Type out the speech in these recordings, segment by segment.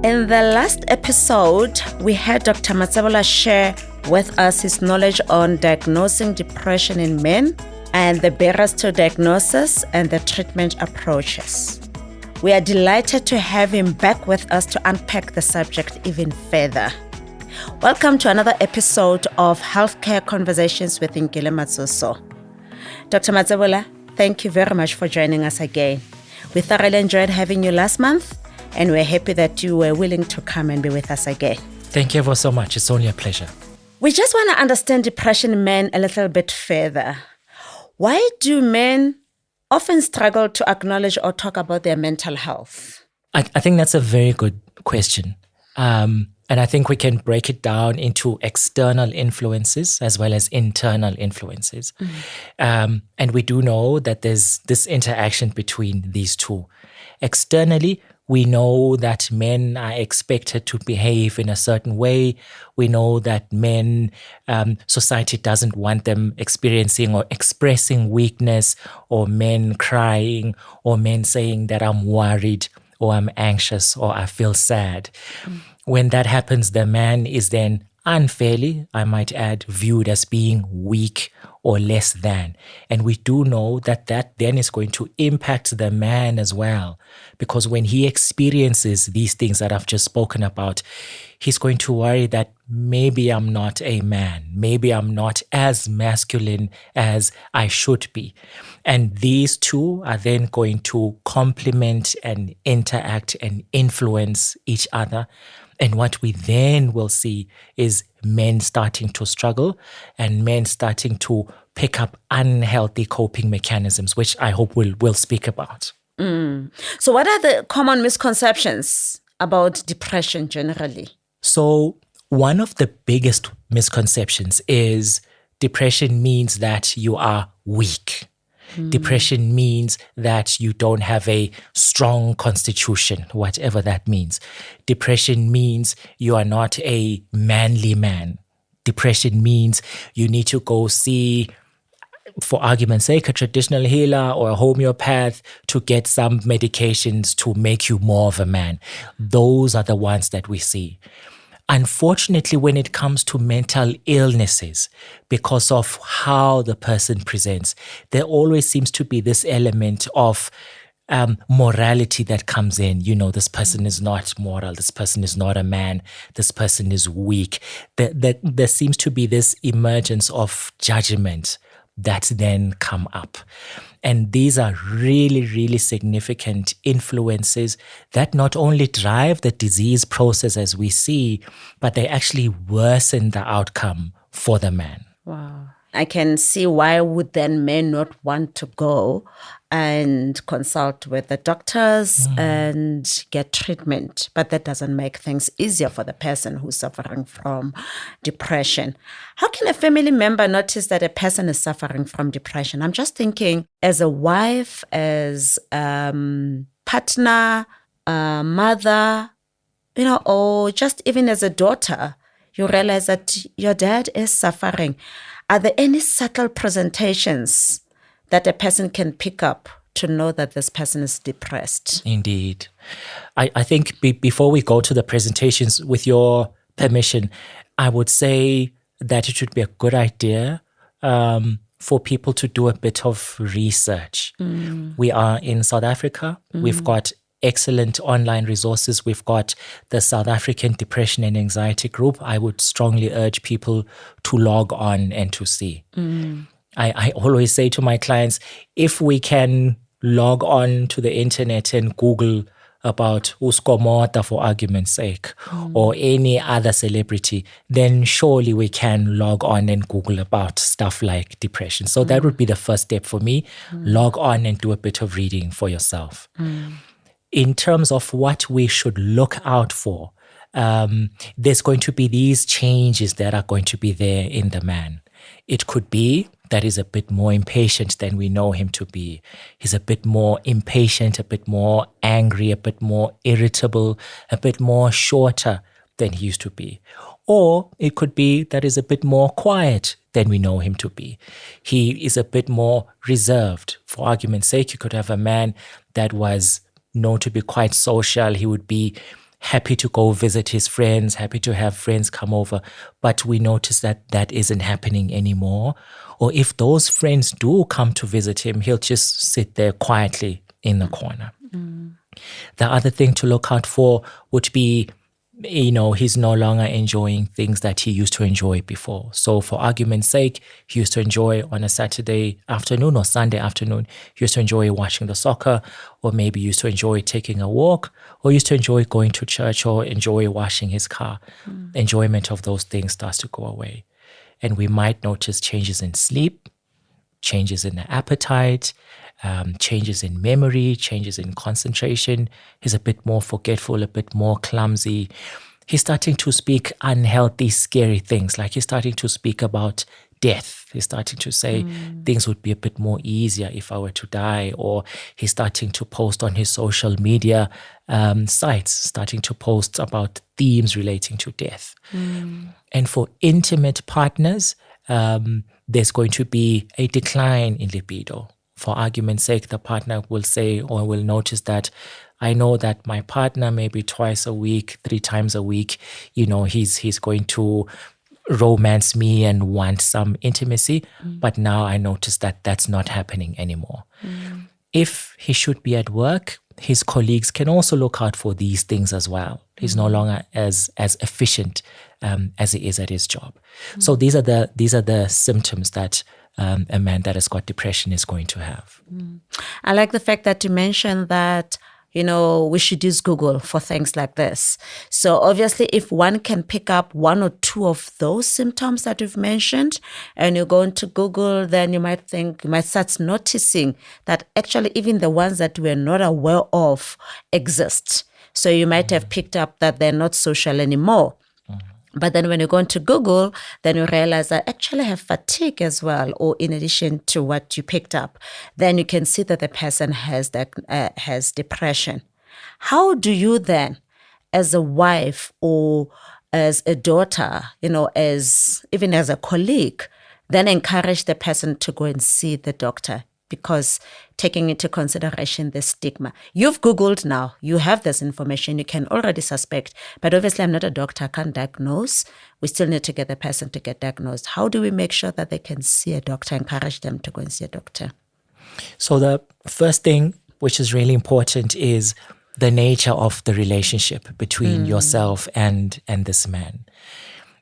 In the last episode, we had Dr. Matsebola share with us his knowledge on diagnosing depression in men and the barriers to diagnosis and the treatment approaches. We are delighted to have him back with us to unpack the subject even further. Welcome to another episode of Healthcare Conversations with Nkile Matsoso. Dr. Matsebola, thank you very much for joining us again. We thoroughly enjoyed having you last month, and we're happy that you were willing to come and be with us again. Thank you ever so much. It's only a pleasure. We just want to understand depression in men a little bit further. Why do men often struggle to acknowledge or talk about their mental health? I think that's a very good question. And I think we can break it down into external influences as well as internal influences. And we do know that there's this interaction between these two. Externally, we know that men are expected to behave in a certain way. We know that men, society doesn't want them experiencing or expressing weakness, or men crying, or men saying that I'm worried or I'm anxious or I feel sad. When that happens, the man is then unfairly, I might add, viewed as being weak or less than. And we do know that that then is going to impact the man as well, because when he experiences these things that I've just spoken about, he's going to worry that maybe I'm not a man, maybe I'm not as masculine as I should be. And these two are then going to complement and interact and influence each other. And what we then will see is men starting to struggle and men starting to pick up unhealthy coping mechanisms, which I hope we'll speak about. So what are the common misconceptions about depression generally? So one of the biggest misconceptions is depression means that you are weak. Depression means that you don't have a strong constitution, whatever that means. Depression means you are not a manly man. Depression means you need to go see, for argument's sake, a traditional healer or a homeopath to get some medications to make you more of a man. Those are the ones that we see. Unfortunately, when it comes to mental illnesses, because of how the person presents, there always seems to be this element of morality that comes in. You know, this person is not moral, this person is not a man, this person is weak. There seems to be this emergence of judgment that then come up. And these are really, really significant influences that not only drive the disease process as we see, but they actually worsen the outcome for the man. Wow. I can see why would then men not want to go and consult with the doctors and get treatment, but that doesn't make things easier for the person who's suffering from depression. How can a family member notice that a person is suffering from depression? I'm just thinking as a wife, as partner, mother, or just even as a daughter, you realize that your dad is suffering. Are there any subtle presentations that a person can pick up to know that this person is depressed? Indeed. I think before we go to the presentations, with your permission, I would say that it should be a good idea for people to do a bit of research. We are in South Africa. We've got excellent online resources. We've got the South African Depression and Anxiety Group. I would strongly urge people to log on and to see. I always say to my clients, if we can log on to the internet and Google about Uskomota, for argument's sake, or any other celebrity, then surely we can log on and Google about stuff like depression. So that would be the first step for me. Log on and do a bit of reading for yourself. In terms of what we should look out for, there's going to be these changes that are going to be there in the man. It could be that he's a bit more impatient than we know him to be. He's a bit more impatient, a bit more angry, a bit more irritable, a bit more shorter than he used to be. Or it could be that he's a bit more quiet than we know him to be. He is a bit more reserved. For argument's sake, you could have a man that was known to be quite social. He would be happy to go visit his friends, happy to have friends come over, but we notice that that isn't happening anymore. Or if those friends do come to visit him, he'll just sit there quietly in the corner. The other thing to look out for would be, he's no longer enjoying things that he used to enjoy before. So for argument's sake, he used to enjoy on a Saturday afternoon or Sunday afternoon, he used to enjoy watching the soccer, or maybe used to enjoy taking a walk, or used to enjoy going to church, or enjoy washing his car. Enjoyment of those things starts to go away. And we might notice changes in sleep, changes in the appetite, changes in memory, changes in concentration. He's a bit more forgetful, a bit more clumsy. He's starting to speak unhealthy, scary things. Like he's starting to speak about death. He's starting to say things would be a bit more easier if I were to die. Or he's starting to post on his social media sites, starting to post about themes relating to death. And for intimate partners, there's going to be a decline in libido. For argument's sake, the partner will say or will notice that I know that my partner maybe twice a week, 3 times a week, he's going to romance me and want some intimacy. But now I notice that that's not happening anymore. If he should be at work, his colleagues can also look out for these things as well. He's no longer as efficient as he is at his job. So these are the symptoms that a man that has got depression is going to have. I like the fact that you mentioned that, we should use Google for things like this. So obviously, if one can pick up 1 or 2 of those symptoms that you've mentioned, and you go into Google, then you might start noticing that actually even the ones that we're not aware of exist. So you might have picked up that they're not social anymore. But then when you go into Google, then you realize that actually have fatigue as well, or in addition to what you picked up, then you can see that the person has depression. How do you then, as a wife or as a daughter, even as a colleague, then encourage the person to go and see the doctor? Because taking into consideration the stigma. You've Googled now, you have this information, you can already suspect, but obviously I'm not a doctor, I can't diagnose. We still need to get the person to get diagnosed. How do we make sure that they can see a doctor, encourage them to go and see a doctor? So the first thing, which is really important, is the nature of the relationship between yourself and this man.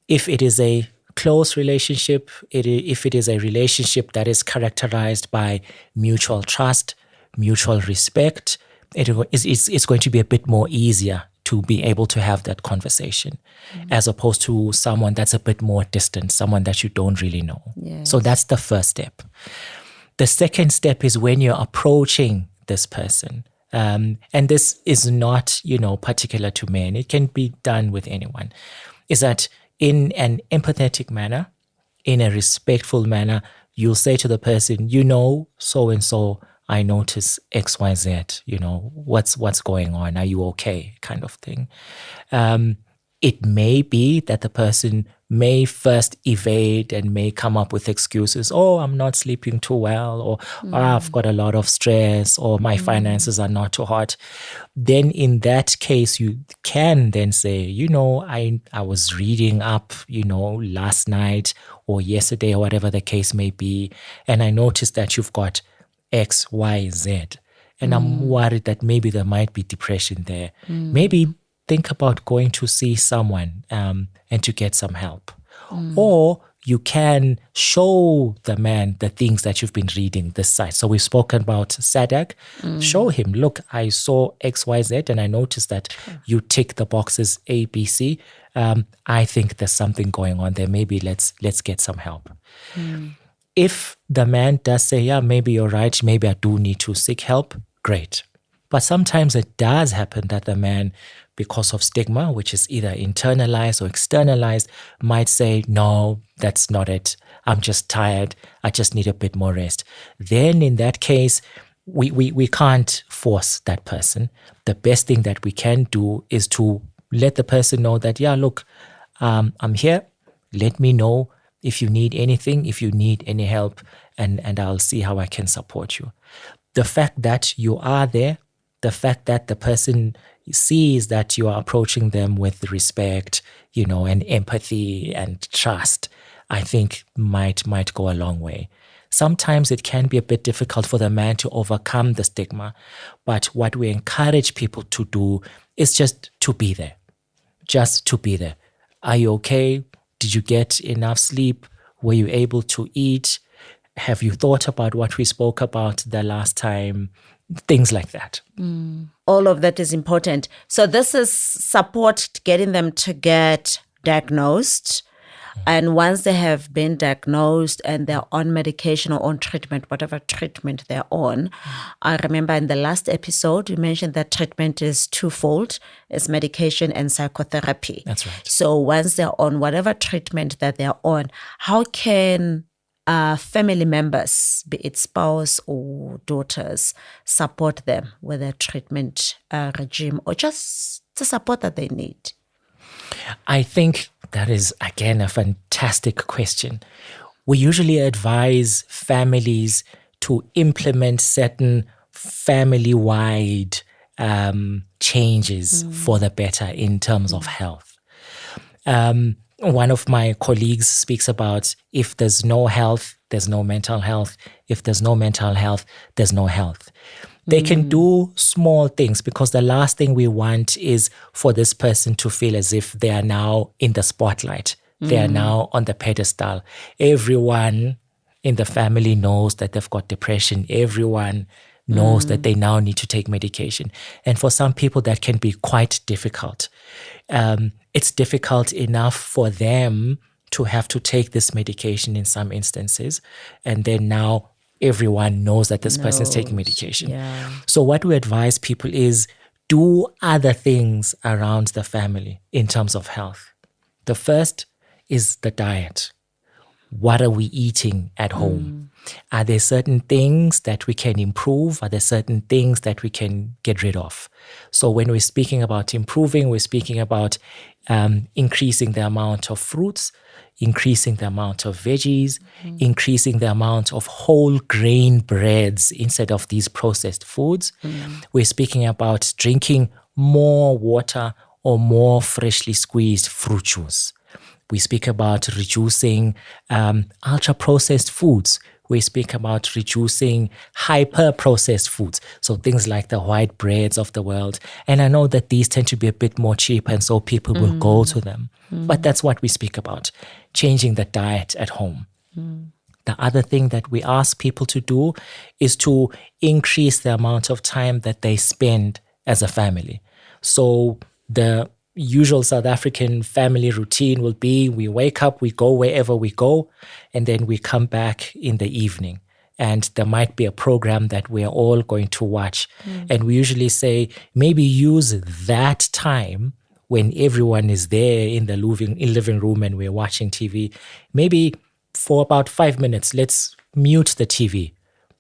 If it is a close relationship, if it is a relationship that is characterized by mutual trust, mutual respect, it's going to be a bit more easier to be able to have that conversation as opposed to someone that's a bit more distant, someone that you don't really know. Yes. So that's the first step. The second step is when you're approaching this person. And this is not, particular to men. It can be done with anyone. Is that in an empathetic manner, in a respectful manner, you'll say to the person, so-and-so, I notice X, Y, Z, what's going on? Are you okay? Kind of thing. It may be that the person may first evade and may come up with excuses. Oh, I'm not sleeping too well, or I've got a lot of stress, or my finances are not too hot. Then in that case, you can then say, I was reading up, last night or yesterday or whatever the case may be, and I noticed that you've got X, Y, Z. And I'm worried that maybe there might be depression there. Maybe think about going to see someone and to get some help. Or you can show the man the things that you've been reading this site. So we've spoken about SADAG. Show him, look, I saw X, Y, Z, and I noticed that you tick the boxes A, B, C. I think there's something going on there. Maybe let's get some help. If the man does say, yeah, maybe you're right, maybe I do need to seek help, great. But sometimes it does happen that the man, because of stigma, which is either internalized or externalized, might say, no, that's not it. I'm just tired. I just need a bit more rest. Then in that case, we can't force that person. The best thing that we can do is to let the person know that, yeah, look, I'm here. Let me know if you need anything, if you need any help, and I'll see how I can support you. The fact that you are there, the fact that the person sees that you are approaching them with respect, and empathy and trust, I think might go a long way. Sometimes it can be a bit difficult for the man to overcome the stigma, but what we encourage people to do is just to be there. Just to be there. Are you okay? Did you get enough sleep? Were you able to eat? Have you thought about what we spoke about the last time? Things like that. All of that is important. So this is support getting them to get diagnosed. And once they have been diagnosed and they're on medication or on treatment, whatever treatment they're on, I remember in the last episode, you mentioned that treatment is twofold. It's medication and psychotherapy. That's right. So once they're on whatever treatment that they're on, how can family members, be it spouse or daughters, support them with their treatment regime or just the support that they need? I think that is, again, a fantastic question. We usually advise families to implement certain family-wide changes for the better in terms of health. One of my colleagues speaks about if there's no health, there's no mental health. If there's no mental health, there's no health. They can do small things because the last thing we want is for this person to feel as if they are now in the spotlight. They are now on the pedestal. Everyone in the family knows that they've got depression. Everyone knows that they now need to take medication. And for some people, that can be quite difficult. It's difficult enough for them to have to take this medication in some instances. And then now everyone knows that this person is taking medication. Yeah. So what we advise people is do other things around the family in terms of health. The first is the diet. What are we eating at home? Are there certain things that we can improve? Are there certain things that we can get rid of? So when we're speaking about improving, we're speaking about increasing the amount of fruits, increasing the amount of veggies, increasing the amount of whole grain breads instead of these processed foods. We're speaking about drinking more water or more freshly squeezed fruit juice. We speak about reducing ultra-processed foods. We speak about reducing hyper-processed foods, so things like the white breads of the world. And I know that these tend to be a bit more cheap, and so people will go to them. But that's what we speak about, changing the diet at home. The other thing that we ask people to do is to increase the amount of time that they spend as a family. So the usual South African family routine will be we wake up, we go wherever we go, and then we come back in the evening. And there might be a program that we're all going to watch. And we usually say, maybe use that time when everyone is there in the living room and we're watching TV, maybe for about 5 minutes, let's mute the TV.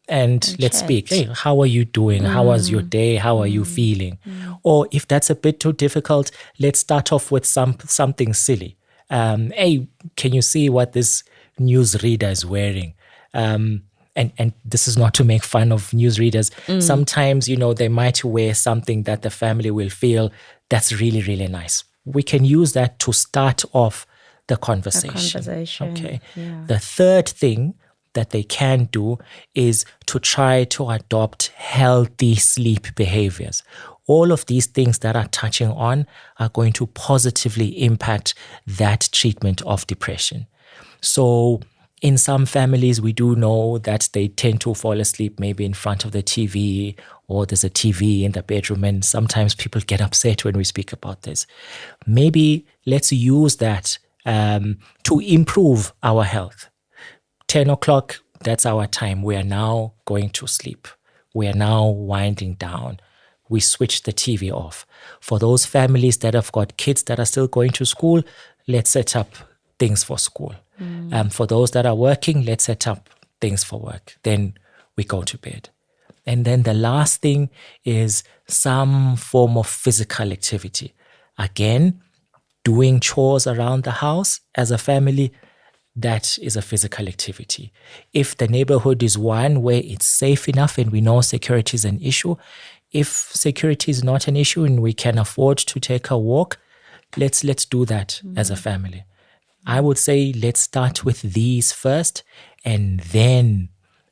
And let's speak. Hey, how are you doing? How was your day? How are you feeling? Or if that's a bit too difficult, let's start off with something silly. Hey, can you see what this newsreader is wearing? And this is not to make fun of newsreaders. Sometimes, they might wear something that the family will feel that's really, really nice. We can use that to start off the conversation. Okay. Yeah. The third thing that they can do is to try to adopt healthy sleep behaviors. All of these things that are touching on are going to positively impact that treatment of depression. So in some families, we do know that they tend to fall asleep maybe in front of the TV, or there's a TV in the bedroom, and sometimes people get upset when we speak about this. Maybe let's use that to improve our health. 10 o'clock, that's our time. We are now going to sleep. We are now winding down. We switch the TV off. For those families that have got kids that are still going to school, let's set up things for school. For those that are working, let's set up things for work. Then we go to bed. And then the last thing is some form of physical activity. Again, doing chores around the house as a family, that is a physical activity. If the neighborhood is one where it's safe enough and we know security is an issue, if security is not an issue and we can afford to take a walk, let's do that as a family. I would say let's start with these first, and then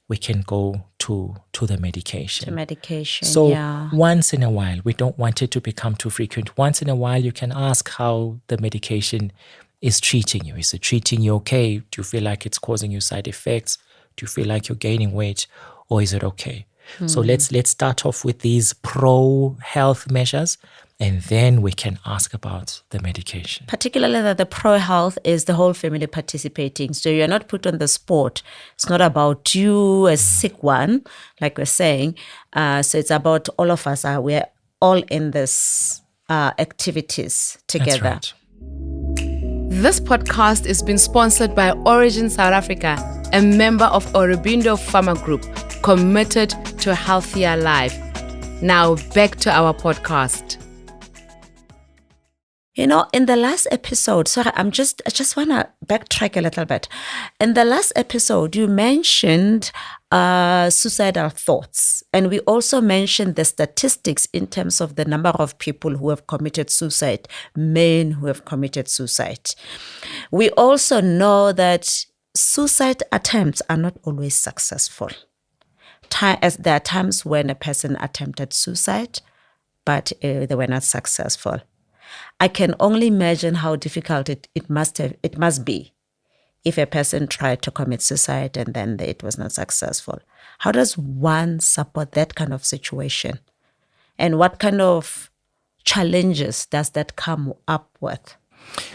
we can go to the medication. To medication, So yeah. once in a while, we don't want it to become too frequent. Once in a while, you can ask how the medication is treating you. Is it treating you okay? Do you feel like it's causing you side effects? Do you feel like you're gaining weight, or is it okay? So let's start off with these pro-health measures, and then we can ask about the medication. Particularly that the pro-health is the whole family participating. So you're not put on the spot. It's not about you, a sick one, like we're saying. So it's about all of us. We're all in this activities together. That's right. This podcast is being sponsored by Origin South Africa, a member of Aurobindo Pharma Group, committed to a healthier life. Now back to our podcast. You know, in the last episode, sorry, I just want to backtrack a little bit. In the last episode, you mentioned suicidal thoughts. And we also mentioned the statistics in terms of the number of people who have committed suicide, men who have committed suicide. We also know that suicide attempts are not always successful. As there are times when a person attempted suicide, but they were not successful. I can only imagine how difficult it must be if a person tried to commit suicide and then it was not successful. How does one support that kind of situation? And what kind of challenges does that come up with?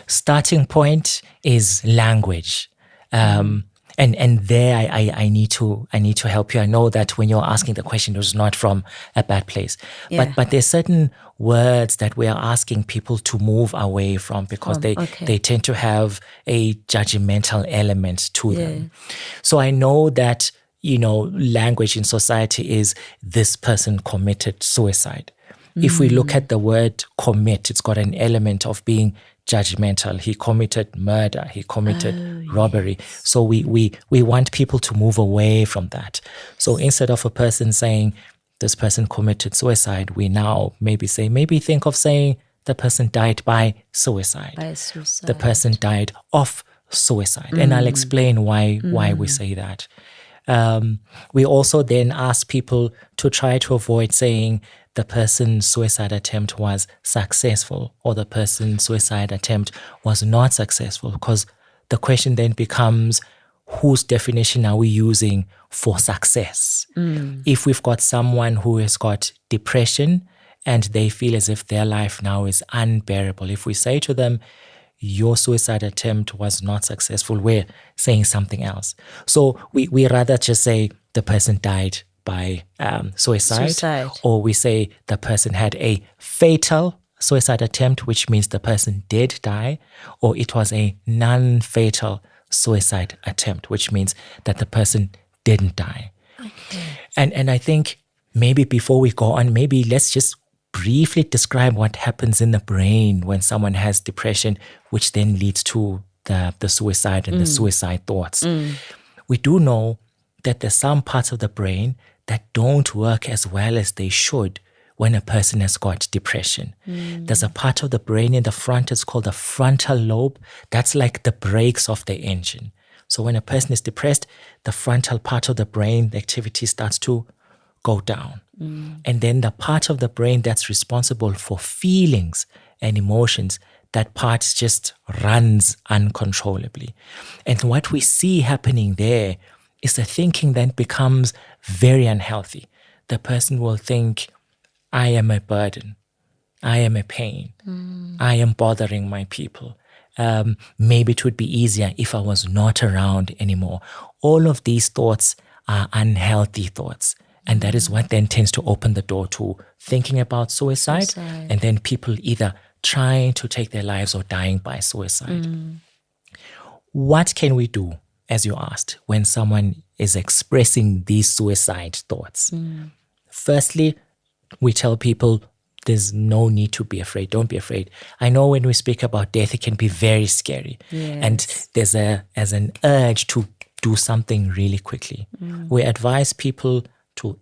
Starting point is language. And there I need to help you. I know that when you're asking the question, it was not from a bad place. Yeah. But there's certain words that we are asking people to move away from because they tend to have a judgmental element to them. So I know that, language in society is this person committed suicide. If we look at the word commit, it's got an element of being judgmental. He committed murder. He committed robbery. So we want people to move away from that. So instead of a person saying this person committed suicide, we now maybe think of saying the person died by suicide. The person died of suicide. And I'll explain why we say that. We also then ask people to try to avoid saying the person's suicide attempt was successful or the person's suicide attempt was not successful, because the question then becomes, whose definition are we using for success? If we've got someone who has got depression and they feel as if their life now is unbearable, if we say to them, your suicide attempt was not successful, we're saying something else. So we rather just say the person died by suicide, or we say the person had a fatal suicide attempt, which means the person did die, or it was a non-fatal suicide attempt, which means that the person didn't die. Okay. And I think maybe before we go on, maybe let's just briefly describe what happens in the brain when someone has depression, which then leads to the suicide and the suicide thoughts. We do know that there's some parts of the brain that don't work as well as they should when a person has got depression. There's a part of the brain in the front, it's called the frontal lobe. That's like the brakes of the engine. So when a person is depressed, the frontal part of the brain, the activity starts to go down. And then the part of the brain that's responsible for feelings and emotions, that part just runs uncontrollably. And what we see happening there is the thinking then becomes very unhealthy. The person will think, I am a burden. I am a pain. I am bothering my people. Maybe it would be easier if I was not around anymore. All of these thoughts are unhealthy thoughts. And that is what then tends to open the door to thinking about suicide. And then people either trying to take their lives or dying by suicide. What can we do, as you asked, when someone is expressing these suicide thoughts? Firstly, we tell people there's no need to be afraid. Don't be afraid. I know when we speak about death, it can be very scary. And there's an urge to do something really quickly. We advise people to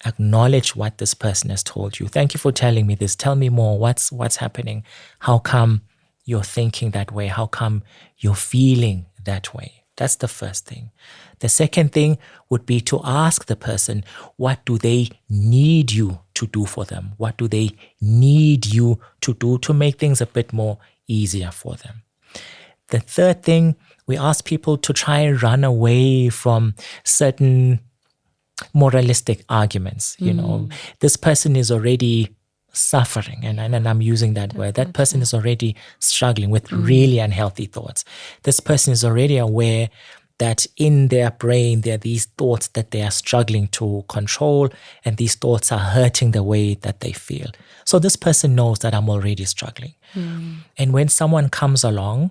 acknowledge what this person has told you. Thank you for telling me this. Tell me more. What's happening? How come you're thinking that way? How come you're feeling that way? That's the first thing. The second thing would be to ask the person, what do they need you to do for them? What do they need you to do to make things a bit more easier for them? The third thing, we ask people to try and run away from certain moralistic arguments. You know, this person is already suffering, and I'm using that word. That person is already struggling with really unhealthy thoughts. This person is already aware that in their brain there are these thoughts that they are struggling to control, and these thoughts are hurting the way that they feel. So this person knows that I'm already struggling. And when someone comes along,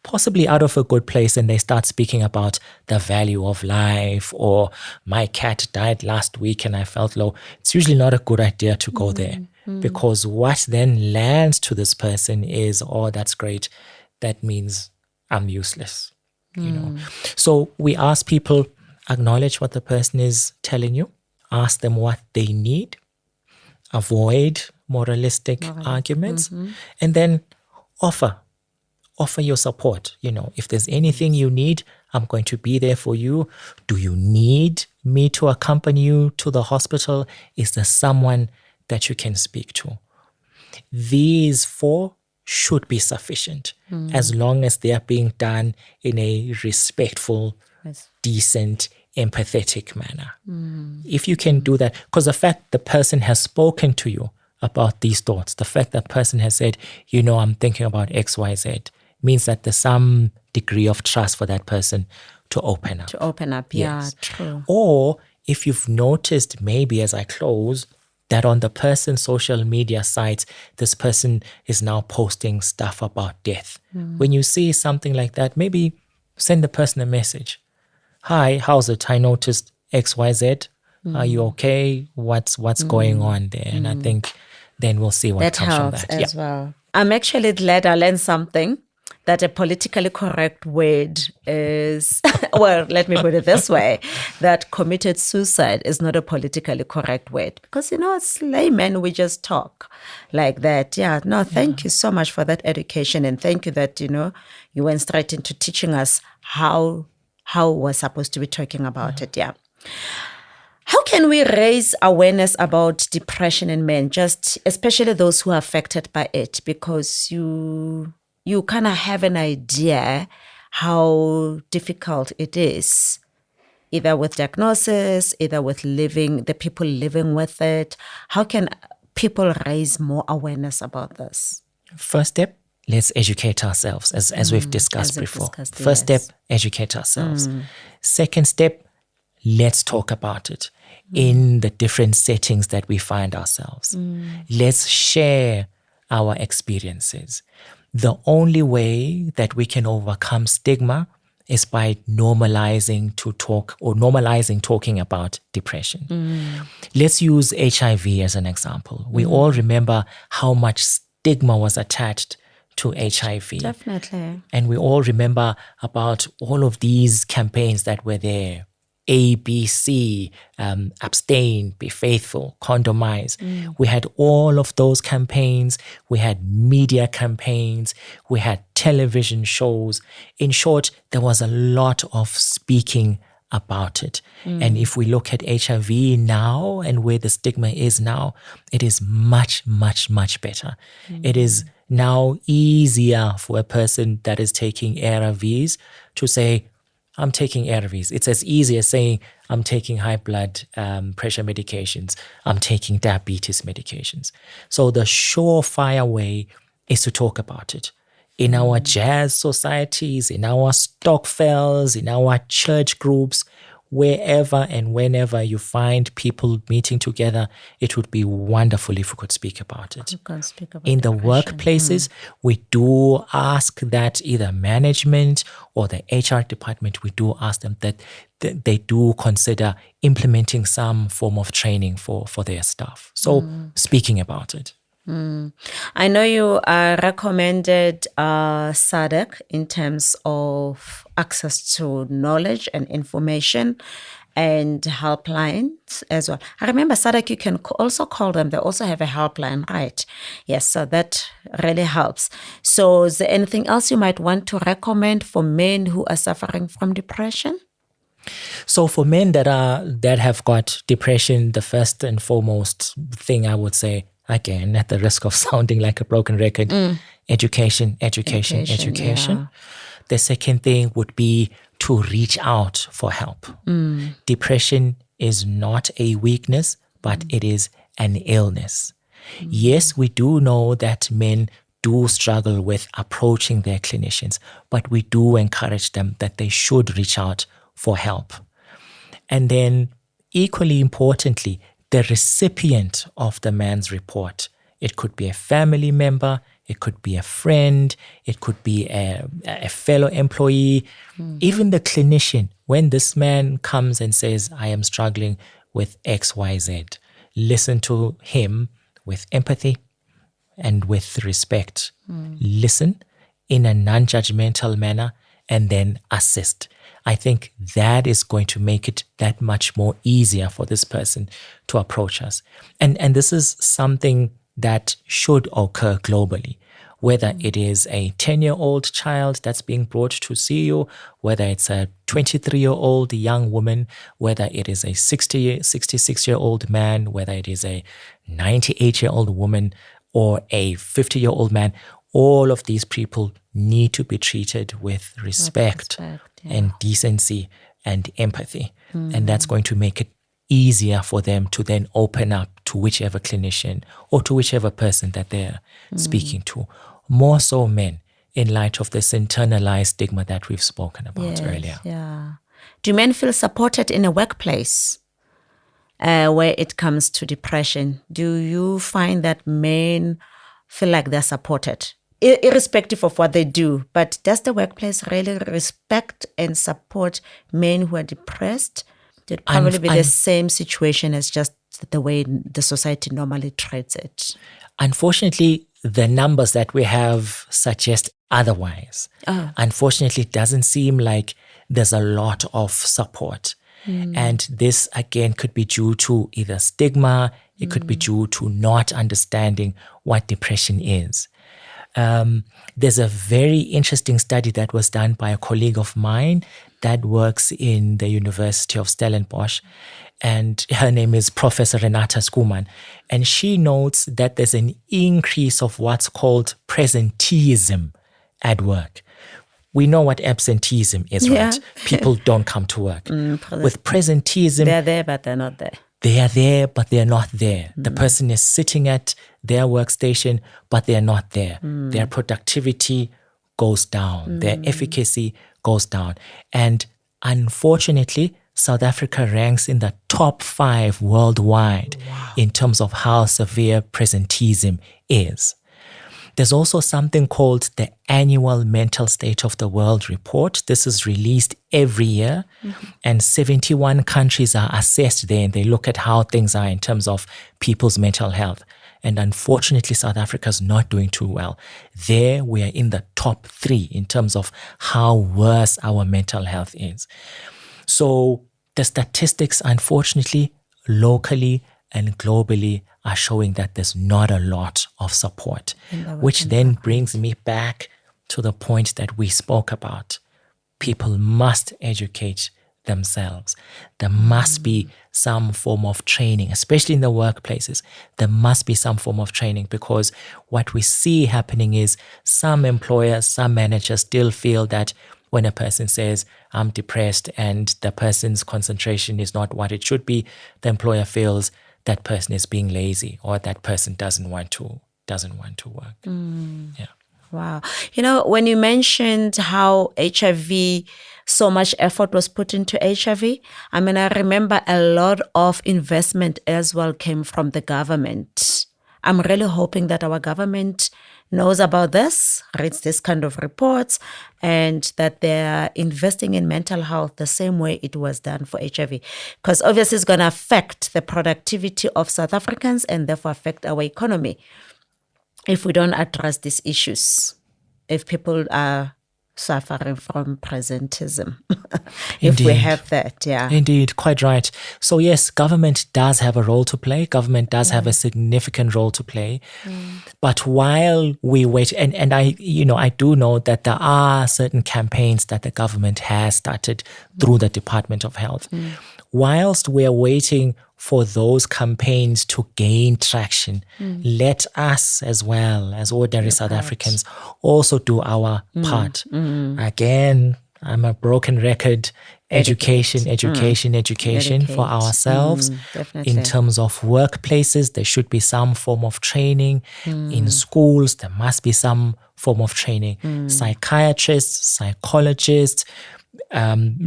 possibly out of a good place, and they start speaking about the value of life, or my cat died last week and I felt low, it's usually not a good idea to go there, because what then lands to this person is, oh, that's great. That means I'm useless. You know. So we ask people, acknowledge what the person is telling you, ask them what they need, avoid moralistic arguments, and then offer your support. You know, if there's anything you need, I'm going to be there for you. Do you need me to accompany you to the hospital? Is there someone that you can speak to? These 4 should be sufficient, as long as they are being done in a respectful, decent, empathetic manner. If you can do that, because the fact the person has spoken to you about these thoughts, the fact that person has said, you know, I'm thinking about X, Y, Z, means that there's some degree of trust for that person to open up. Yeah, true. Or if you've noticed, maybe as I close, that on the person's social media sites, this person is now posting stuff about death. When you see something like that, maybe send the person a message. Hi, how's it? I noticed X, Y, Z. Are you okay? What's going on there? And I think then we'll see what comes from that. That helps as well. I'm actually glad I learned something, that a politically correct word is, well, let me put it this way, that committed suicide is not a politically correct word. Because, you know, as laymen, we just talk like that. Yeah, no, thank you so much for that education. And thank you that, you know, you went straight into teaching us how we're supposed to be talking about it. Yeah. How can we raise awareness about depression in men, just especially those who are affected by it? Because you kind of have an idea how difficult it is, either with diagnosis, either with the people living with it. How can people raise more awareness about this? First step, let's educate ourselves, as we've discussed before. First step, educate ourselves. Second step, let's talk about it in the different settings that we find ourselves. Let's share our experiences. The only way that we can overcome stigma is by normalizing talking about depression. Let's use HIV as an example. We all remember how much stigma was attached to HIV. Definitely. And we all remember about all of these campaigns that were there. A, B, C, abstain, be faithful, condomize. We had all of those campaigns. We had media campaigns. We had television shows. In short, there was a lot of speaking about it. And if we look at HIV now and where the stigma is now, it is much, much, much better. It is now easier for a person that is taking ARVs to say, I'm taking ARVs. It's as easy as saying, I'm taking high blood pressure medications. I'm taking diabetes medications. So the surefire way is to talk about it. In our jazz societies, in our stokvels, in our church groups, wherever and whenever you find people meeting together, it would be wonderful if we could speak about it. In the workplaces, we do ask that either management or the HR department, we do ask them that they do consider implementing some form of training for their staff. So speaking about it. I know you recommended SADC in terms of access to knowledge and information. and helplines as well. I remember SADC, you can also call them. They also have a helpline, right? Yes, so that really helps. So is there anything else you might want to recommend for men who are suffering from depression? So for men that have got depression, the first and foremost thing I would say, again, at the risk of sounding like a broken record, education. Yeah. The second thing would be to reach out for help. Depression is not a weakness, but it is an illness. Yes, we do know that men do struggle with approaching their clinicians, but we do encourage them that they should reach out for help. And then equally importantly, the recipient of the man's report. It could be a family member, it could be a friend, it could be a fellow employee, even the clinician. When this man comes and says, I am struggling with XYZ, listen to him with empathy and with respect. Listen in a non-judgmental manner and then assist. I think that is going to make it that much more easier for this person to approach us. And this is something that should occur globally, whether it is a 10-year-old child that's being brought to see you, whether it's a 23-year-old young woman, whether it is a 66-year-old man, whether it is a 98-year-old woman or a 50-year-old man. All of these people need to be treated with respect and decency and empathy. And that's going to make it easier for them to then open up to whichever clinician or to whichever person that they're speaking to. More so men, in light of this internalized stigma that we've spoken about earlier. Yeah. Do men feel supported in a workplace where it comes to depression? Do you find that men feel like they're supported, irrespective of what they do? But does the workplace really respect and support men who are depressed? It'd probably be the same situation as just the way the society normally treats it. Unfortunately, the numbers that we have suggest otherwise. Unfortunately, it doesn't seem like there's a lot of support. And this, again, could be due to either stigma, it could be due to not understanding what depression is. There's a very interesting study that was done by a colleague of mine that works in the University of Stellenbosch, and her name is Professor Renata Skuman. And she notes that there's an increase of what's called presenteeism at work. We know what absenteeism is, right? People don't come to work. With presenteeism, they're there, but they're not there. They are there, but they're not there. The person is sitting at their workstation, but they're not there. Their productivity goes down. Their efficacy goes down. And unfortunately, South Africa ranks in the top 5 worldwide in terms of how severe presenteeism is. There's also something called the Annual Mental State of the World Report. This is released every year, and 71 countries are assessed there, and they look at how things are in terms of people's mental health. And unfortunately, South Africa is not doing too well. There, we are in the top 3 in terms of how worse our mental health is. So the statistics, unfortunately, locally and globally are showing that there's not a lot of support, which then brings me back to the point that we spoke about. People must educate themselves. There must be some form of training, especially in the workplaces. There must be some form of training, because what we see happening is some employers, some managers still feel that when a person says, I'm depressed, and the person's concentration is not what it should be, the employer feels that person is being lazy, or that person doesn't want to work. Yeah. Wow. You know, when you mentioned how HIV, so much effort was put into HIV, I mean, I remember a lot of investment as well came from the government. I'm really hoping that our government knows about this, reads this kind of reports, and that they're investing in mental health the same way it was done for HIV. Because obviously it's going to affect the productivity of South Africans and therefore affect our economy if we don't address these issues. If people are suffering from presentism. If we Indeed. have that, yeah. Indeed, quite right. So yes, government does have a role to play. Government does have a significant role to play. But while we wait, and I do know that there are certain campaigns that the government has started through the Department of Health. Whilst we are waiting for those campaigns to gain traction, let us as well as ordinary South Africans also do our part. Again, I'm a broken record. Education for ourselves. Definitely. In terms of workplaces, there should be some form of training. In schools, there must be some form of training. Psychiatrists, psychologists,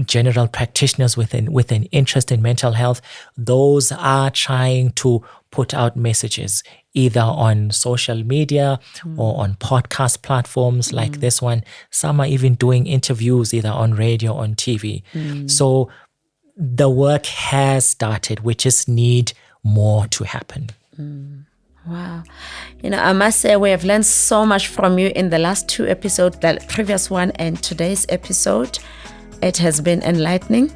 general practitioners with an interest in mental health, those are trying to put out messages either on social media or on podcast platforms like this one. Some are even doing interviews either on radio or on TV. So the work has started. We just need more to happen. Wow. I must say we have learned so much from you in the last 2 episodes, the previous one and today's episode. It has been enlightening,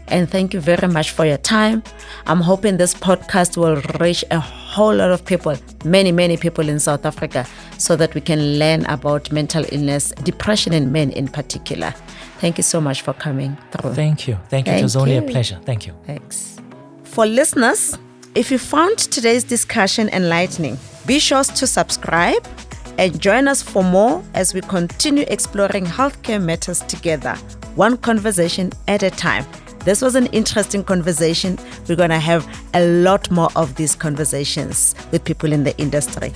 and thank you very much for your time. I'm hoping this podcast will reach a whole lot of people, many people in South Africa, so that we can learn about mental illness, depression in men in particular. Thank you so much for coming through. Thank you. It was only a pleasure. Thank you. Thanks. For listeners, if you found today's discussion enlightening, be sure to subscribe and join us for more as we continue exploring healthcare matters together, one conversation at a time. This was an interesting conversation. We're going to have a lot more of these conversations with people in the industry.